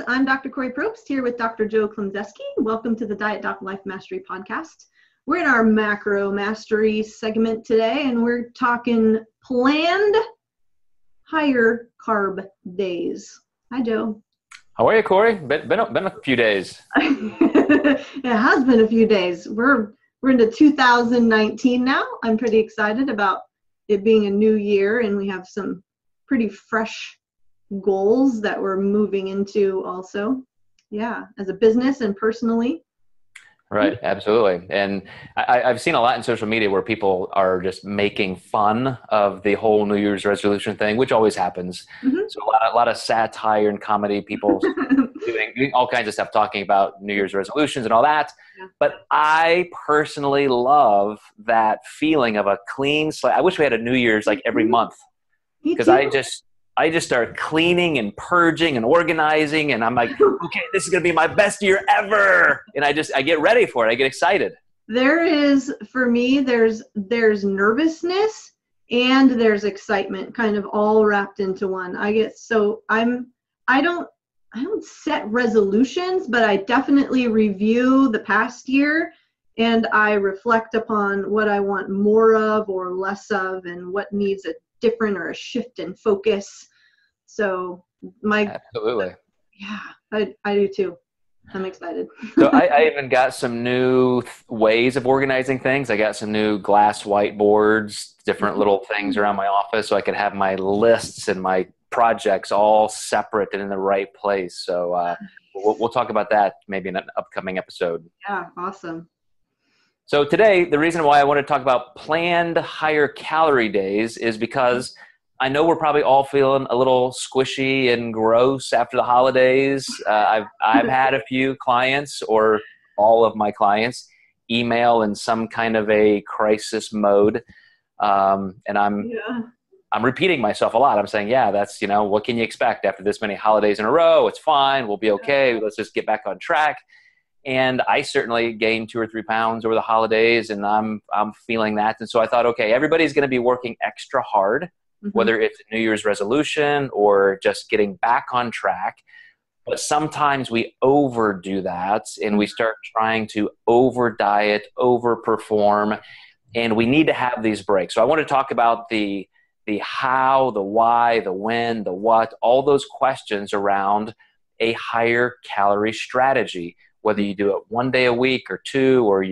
I'm Dr. Kori Propst here with Dr. Joe Klemczewski. Welcome to the Diet Doc Life Mastery Podcast. We're in our macro mastery segment today, and we're talking planned higher carb days. Hi, Joe. How are you, Kori? Been a few days. It has been a few days. We're into 2019 now. I'm pretty excited about it being a new year, and we have some pretty fresh goals that we're moving into also. Yeah, as a business and personally. Right, absolutely. And I've seen a lot in social media where people are just making fun of the whole New Year's resolution thing, which always happens. Mm-hmm. So a lot of satire and comedy, people doing all kinds of stuff, talking about New Year's resolutions and all that. Yeah. But I personally love that feeling of a clean slate. I wish we had a New Year's like every month, because I just start cleaning and purging and organizing, and I'm like, okay, this is going to be my best year ever. And I get ready for it. I get excited. There is, for me, there's nervousness and there's excitement kind of all wrapped into one. I don't set resolutions, but I definitely review the past year and I reflect upon what I want more of or less of and what needs a different or a shift in focus. So absolutely. Yeah, I do too. I'm excited. So I even got some new ways of organizing things. I got some new glass whiteboards, different little things around my office so I could have my lists and my projects all separate and in the right place. So we'll talk about that maybe in an upcoming episode. Yeah, awesome. So today, the reason why I want to talk about planned higher calorie days is because I know we're probably all feeling a little squishy and gross after the holidays. I've had a few clients, or all of my clients, email in some kind of a crisis mode, and I'm repeating myself a lot. I'm saying, yeah, that's, what can you expect after this many holidays in a row? It's fine. We'll be okay. Let's just get back on track. And I certainly gained 2 or 3 pounds over the holidays, and I'm feeling that. And so I thought, okay, everybody's going to be working extra hard, whether it's a New Year's resolution or just getting back on track. But sometimes we overdo that, and we start trying to over diet, over perform, and we need to have these breaks. So I want to talk about the how, the why, the when, the what, all those questions around a higher calorie strategy. Whether you do it 1 day a week or 2, or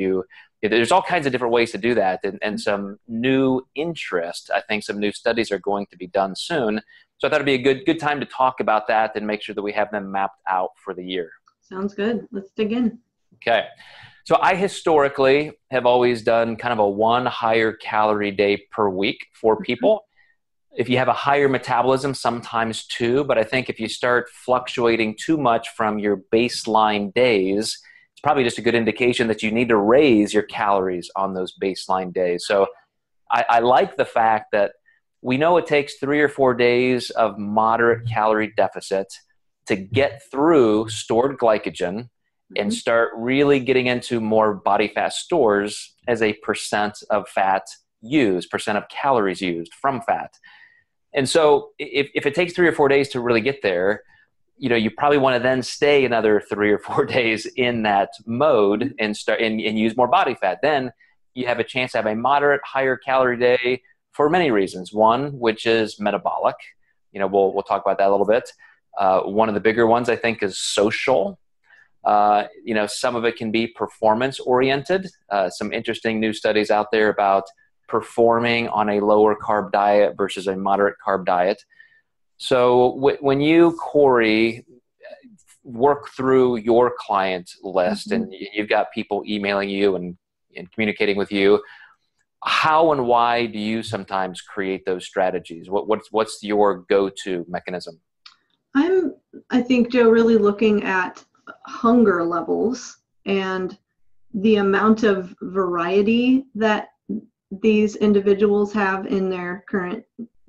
there's all kinds of different ways to do that, and some new interest. I think some new studies are going to be done soon. So I thought it'd be a good time to talk about that and make sure that we have them mapped out for the year. Sounds good. Let's dig in. Okay. So I historically have always done kind of a 1 higher calorie day per week for people. If you have a higher metabolism, sometimes 2, but I think if you start fluctuating too much from your baseline days, it's probably just a good indication that you need to raise your calories on those baseline days. So I like the fact that we know it takes 3 or 4 days of moderate calorie deficit to get through stored glycogen and start really getting into more body fat stores as a percent of fat used, percent of calories used from fat. And so if it takes 3 or 4 days to really get there, you probably want to then stay another 3 or 4 days in that mode and start and use more body fat. Then you have a chance to have a moderate higher calorie day for many reasons. One, which is metabolic. We'll talk about that a little bit. One of the bigger ones, I think, is social. Some of it can be performance oriented. Some interesting new studies out there about performing on a lower carb diet versus a moderate carb diet. So when you, Kori, work through your client list and you've got people emailing you and communicating with you, how and why do you sometimes create those strategies? What's your go-to mechanism? I think, Joe, really looking at hunger levels and the amount of variety that these individuals have in their current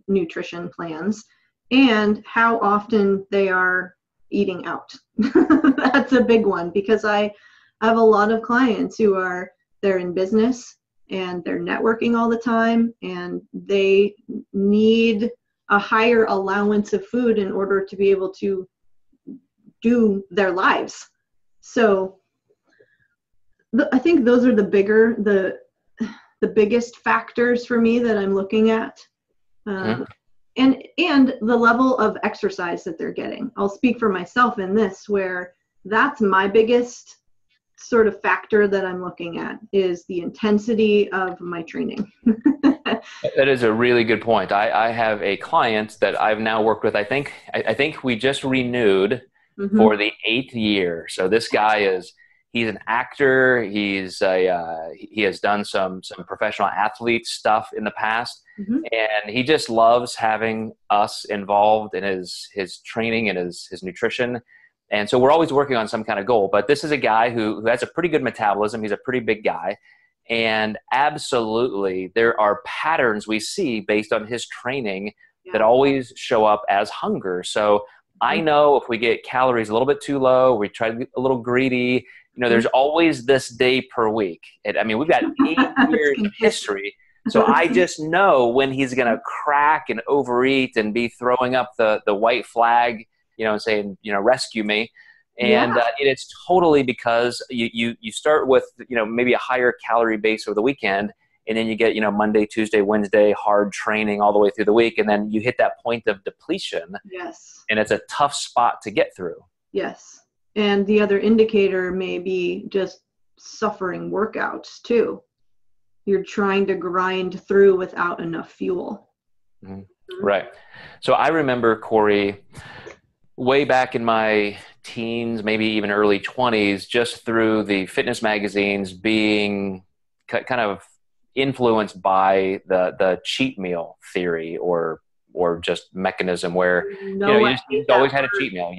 nutrition plans and how often they are eating out. That's a big one, because I have a lot of clients who they're in business and they're networking all the time and they need a higher allowance of food in order to be able to do their lives. So I think those are the biggest factors for me that I'm looking at. And the level of exercise that they're getting. I'll speak for myself in this, where that's my biggest sort of factor that I'm looking at, is the intensity of my training. That is a really good point. I have a client that I've now worked with. I think we just renewed for the 8th year. So this guy he's an actor. He has done some professional athlete stuff in the past. And he just loves having us involved in his training and his nutrition. And so we're always working on some kind of goal. But this is a guy who has a pretty good metabolism. He's a pretty big guy. And absolutely, there are patterns we see based on his training that always show up as hunger. So I know if we get calories a little bit too low, we try to get a little greedy, there's always this day per week. I mean, we've got 8 years of history. So I just know when he's going to crack and overeat and be throwing up the white flag, saying, rescue me. And it's totally because you start with, maybe a higher calorie base over the weekend, and then you get, Monday, Tuesday, Wednesday, hard training all the way through the week. And then you hit that point of depletion. Yes. And it's a tough spot to get through. Yes. And the other indicator may be just suffering workouts too. You're trying to grind through without enough fuel. Right. So I remember, Kori, way back in my teens, maybe even early 20s, just through the fitness magazines, being kind of influenced by the cheat meal theory or just mechanism where you just always had a cheat meal.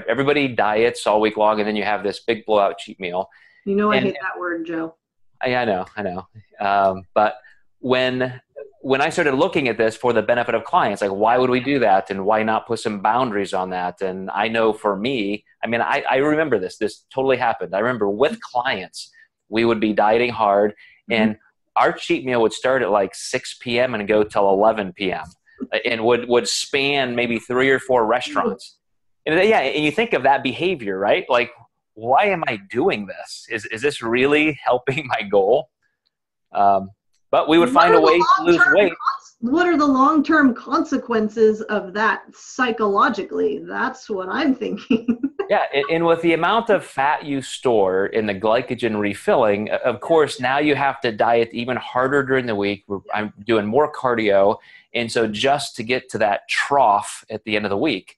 Everybody diets all week long, and then you have this big blowout cheat meal. I hate that word, Joe. I know. But when I started looking at this for the benefit of clients, like, why would we do that? And why not put some boundaries on that? And I know for me, I remember this totally happened. I remember with clients, we would be dieting hard, and our cheat meal would start at like 6 p.m. and go till 11 p.m. and would span maybe 3 or 4 restaurants. And and you think of that behavior, right? Like, why am I doing this? Is this really helping my goal? But we would find a way to lose weight. What are the long-term consequences of that psychologically? That's what I'm thinking. And with the amount of fat you store in the glycogen refilling, of course, now you have to diet even harder during the week. I'm doing more cardio. And so just to get to that trough at the end of the week.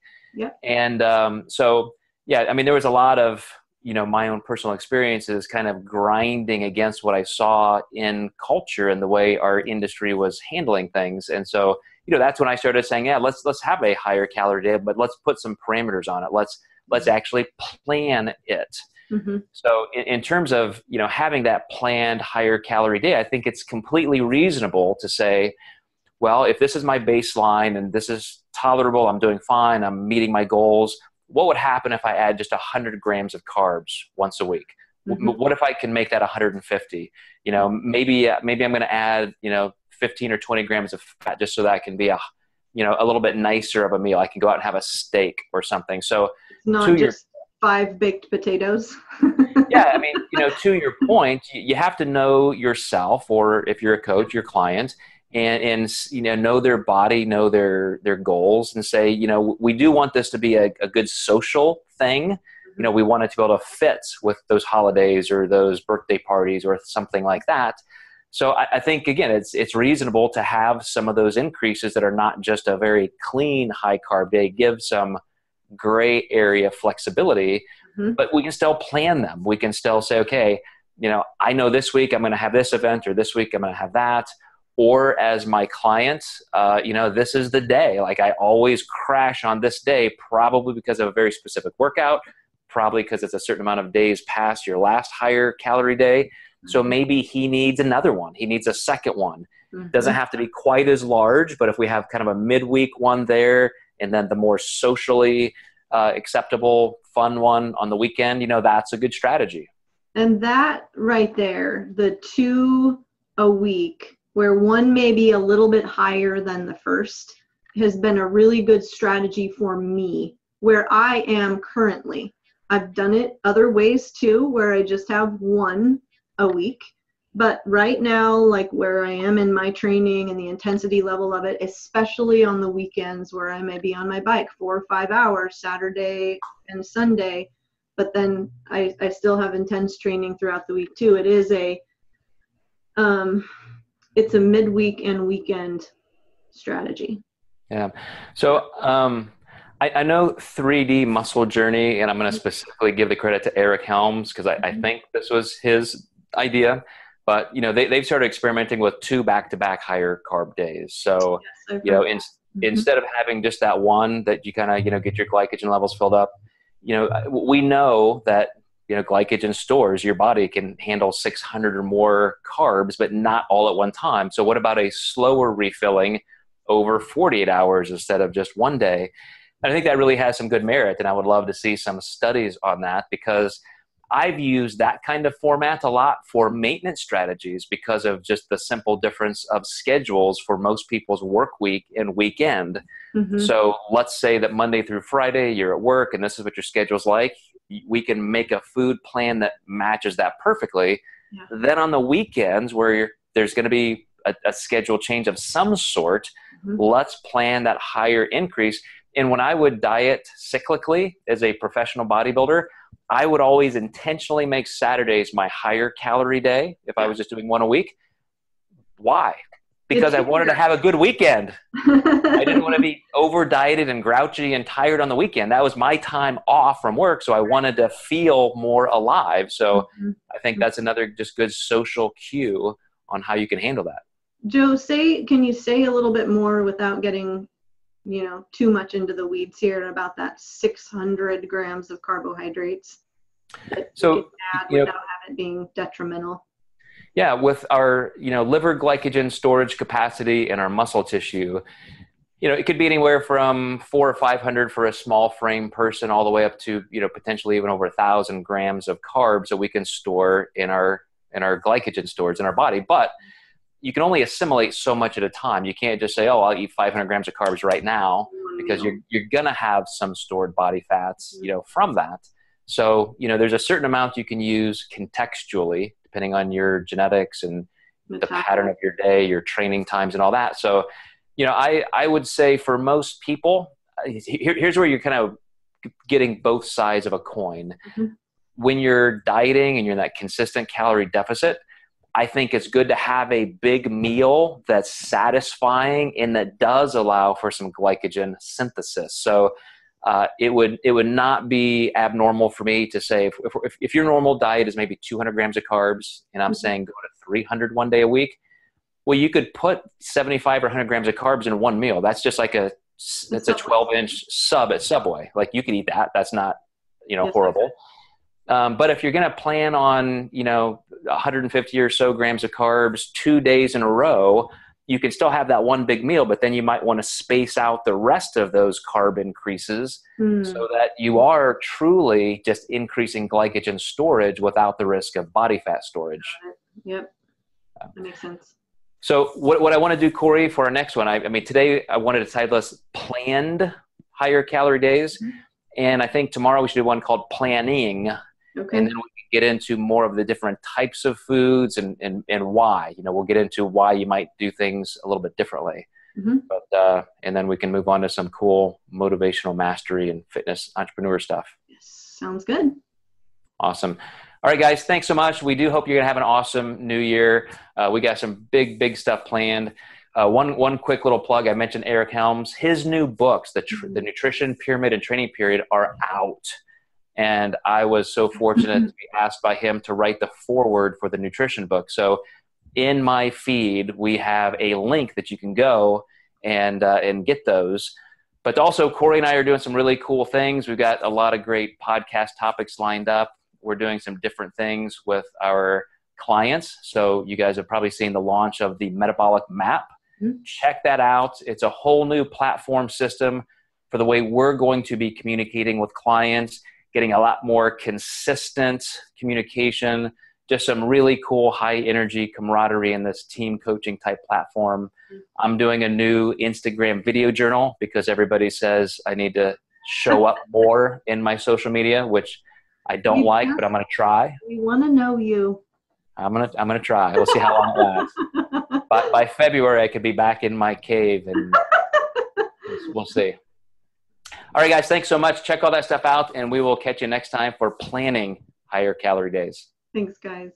And there was a lot of, my own personal experiences kind of grinding against what I saw in culture and the way our industry was handling things. And so, that's when I started saying, let's have a higher calorie day, but let's put some parameters on it. Let's actually plan it. So in terms of, having that planned higher calorie day, I think it's completely reasonable to say, well, if this is my baseline and this is tolerable, I'm doing fine, I'm meeting my goals, what would happen if I add just 100 grams of carbs once a week? What if I can make that 150? Maybe I'm going to add, 15 or 20 grams of fat just so that I can be a little bit nicer of a meal. I can go out and have a steak or something. So not just 5 baked potatoes. To your point, you have to know yourself, or if you're a coach, your client, and know their body, know their goals, and say, we do want this to be a good social thing. We want it to be able to fit with those holidays or those birthday parties or something like that. So I think, again, it's reasonable to have some of those increases that are not just a very clean high carb day, give some gray area flexibility, but we can still plan them. We can still say, okay, I know this week I'm going to have this event, or this week I'm going to have that. Or as my clients, this is the day. Like, I always crash on this day, probably because of a very specific workout, probably because it's a certain amount of days past your last higher calorie day. So maybe he needs another one. He needs a second one. Doesn't have to be quite as large, but if we have kind of a midweek one there, and then the more socially acceptable, fun one on the weekend, that's a good strategy. And that right there, the 2 a week, where one may be a little bit higher than the first, has been a really good strategy for me where I am currently. I've done it other ways too, where I just have one a week. But right now, like where I am in my training and the intensity level of it, especially on the weekends where I may be on my bike 4 or 5 hours, Saturday and Sunday, but then I still have intense training throughout the week too. It is it's a midweek and weekend strategy. Yeah. So I know 3D Muscle Journey, and I'm going to specifically give the credit to Eric Helms because I think this was his idea. But, you know, they've started experimenting with 2 back-to-back higher carb days. So, Yes, you know, instead of having just that one that you kind of, you know, get your glycogen levels filled up, you know, we know that, you know, glycogen stores, your body can handle 600 or more carbs, but not all at one time. So what about a slower refilling over 48 hours instead of just one day? And I think that really has some good merit. And I would love to see some studies on that because I've used that kind of format a lot for maintenance strategies because of just the simple difference of schedules for most people's work week and weekend. So let's say that Monday through Friday, you're at work and this is what your schedule's like. We can make a food plan that matches that perfectly. Yeah. Then on the weekends where there's going to be a schedule change of some sort, let's plan that higher increase. And when I would diet cyclically as a professional bodybuilder, I would always intentionally make Saturdays my higher calorie day if I was just doing one a week. Why? Because I wanted to have a good weekend. I didn't want to be over dieted and grouchy and tired on the weekend. That was my time off from work. So I wanted to feel more alive. So I think that's another just good social cue on how you can handle that. Joe, can you say a little bit more without getting, you know, too much into the weeds here about that 600 grams of carbohydrates that you can add without it being detrimental? Yeah, with our, you know, liver glycogen storage capacity and our muscle tissue, you know, it could be anywhere from 400 or 500 for a small frame person all the way up to, you know, potentially even over 1,000 grams of carbs that we can store in our glycogen storage in our body. But you can only assimilate so much at a time. You can't just say, oh, I'll eat 500 grams of carbs right now because you're going to have some stored body fats, you know, from that. So, you know, there's a certain amount you can use contextually depending on your genetics and the pattern of your day, your training times and all that. So, you know, I would say for most people, here's where you're kind of getting both sides of a coin. When you're dieting and you're in that consistent calorie deficit, I think it's good to have a big meal that's satisfying and that does allow for some glycogen synthesis. So it would not be abnormal for me to say if your normal diet is maybe 200 grams of carbs and I'm saying go to 300 one day a week, well, you could put 75 or 100 grams of carbs in one meal. That's just like that's a 12-inch sub at Subway. Like you could eat that. That's not, you know, horrible. But if you're going to plan on, you know, 150 or so grams of carbs 2 days in a row, you can still have that one big meal, but then you might want to space out the rest of those carb increases so that you are truly just increasing glycogen storage without the risk of body fat storage. Yep. That makes sense. So what I want to do, Kori, for our next one, I mean, today I wanted to title this Planned Higher Calorie Days. And I think tomorrow we should do one called Planning. Okay. And then we can get into more of the different types of foods and why. You know, we'll get into why you might do things a little bit differently. But and then we can move on to some cool motivational mastery and fitness entrepreneur stuff. Yes, sounds good. Awesome. All right, guys, thanks so much. We do hope you're going to have an awesome new year. We got some big stuff planned. One quick little plug. I mentioned Eric Helms. His new books, the Nutrition Pyramid and Training Period, are out. And I was so fortunate to be asked by him to write the foreword for the nutrition book. So in my feed, we have a link that you can go and get those. But also, Kori and I are doing some really cool things. We've got a lot of great podcast topics lined up. We're doing some different things with our clients. So you guys have probably seen the launch of the Metabolic Map. Check that out. It's a whole new platform system for the way we're going to be communicating with clients, getting a lot more consistent communication, just some really cool high energy camaraderie in this team coaching type platform. I'm doing a new Instagram video journal because everybody says I need to show up more in my social media, which I don't like, but I'm going to try. We want to know you. I'm gonna try. We'll see how long it lasts. By February, I could be back in my cave, and we'll see. All right, guys, thanks so much. Check all that stuff out, and we will catch you next time for planning higher calorie days. Thanks, guys.